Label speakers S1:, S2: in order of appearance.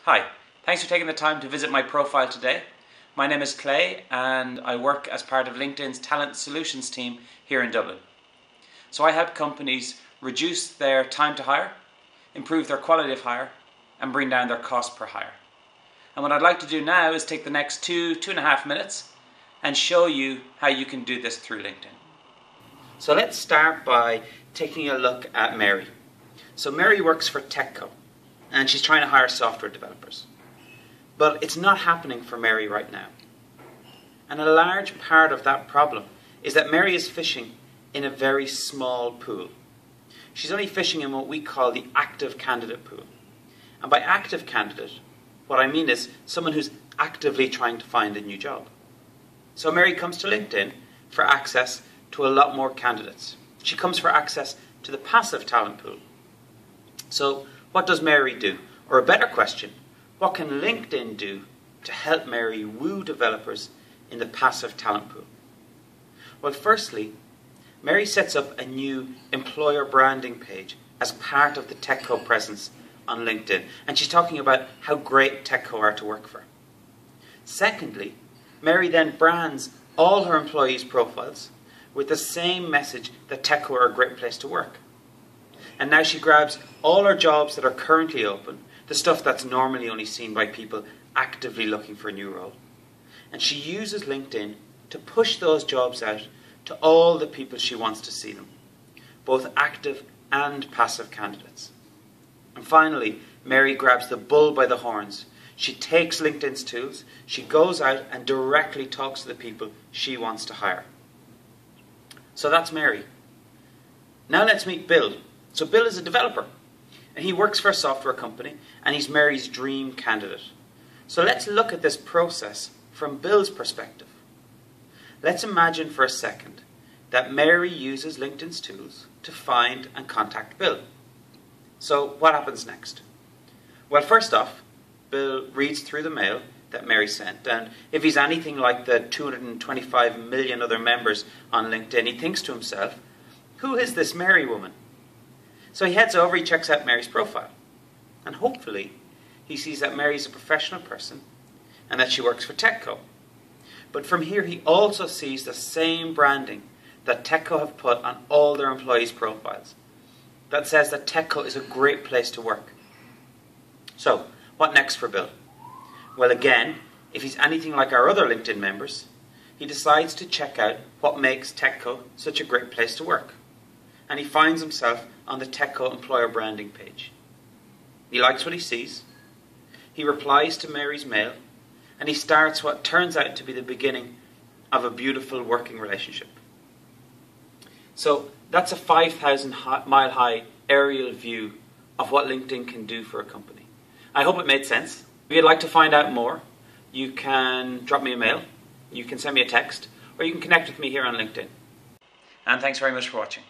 S1: Hi, thanks for taking the time to visit my profile today. My name is Clay and I work as part of LinkedIn's Talent Solutions team here in Dublin. So I help companies reduce their time to hire, improve their quality of hire, and bring down their cost per hire. And what I'd like to do now is take the next 2.5 minutes and show you how you can do this through LinkedIn. So let's start by taking a look at Mary. So Mary works for Techco and she's trying to hire software developers. But it's not happening for Mary right now. And a large part of that problem is that Mary is fishing in a very small pool. She's only fishing in what we call the active candidate pool. And by active candidate, what I mean is someone who's actively trying to find a new job. So Mary comes to LinkedIn for access to a lot more candidates. She comes for access to the passive talent pool. So what does Mary do? Or a better question, what can LinkedIn do to help Mary woo developers in the passive talent pool? Well, firstly, Mary sets up a new employer branding page as part of the Techco presence on LinkedIn. And she's talking about how great Techco are to work for. Secondly, Mary then brands all her employees' profiles with the same message that Techco are a great place to work. And now she grabs all her jobs that are currently open, the stuff that's normally only seen by people actively looking for a new role. And she uses LinkedIn to push those jobs out to all the people she wants to see them, both active and passive candidates. And finally, Mary grabs the bull by the horns. She takes LinkedIn's tools, she goes out and directly talks to the people she wants to hire. So that's Mary. Now let's meet Bill. So Bill is a developer, and he works for a software company, and he's Mary's dream candidate. So let's look at this process from Bill's perspective. Let's imagine for a second that Mary uses LinkedIn's tools to find and contact Bill. So what happens next? Well, first off, Bill reads through the mail that Mary sent, and if he's anything like the 225 million other members on LinkedIn, he thinks to himself, who is this Mary woman? So he heads over, he checks out Mary's profile, and hopefully he sees that Mary's a professional person and that she works for Techco. But from here he also sees the same branding that Techco have put on all their employees' profiles that says that Techco is a great place to work. So what next for Bill? Well, again, if he's anything like our other LinkedIn members, he decides to check out what makes Techco such a great place to work. And he finds himself on the Techco employer branding page. He likes what he sees, he replies to Mary's mail, and he starts what turns out to be the beginning of a beautiful working relationship. So that's a 5,000-mile high aerial view of what LinkedIn can do for a company. I hope it made sense. If you'd like to find out more, you can drop me a mail, you can send me a text, or you can connect with me here on LinkedIn. And thanks very much for watching.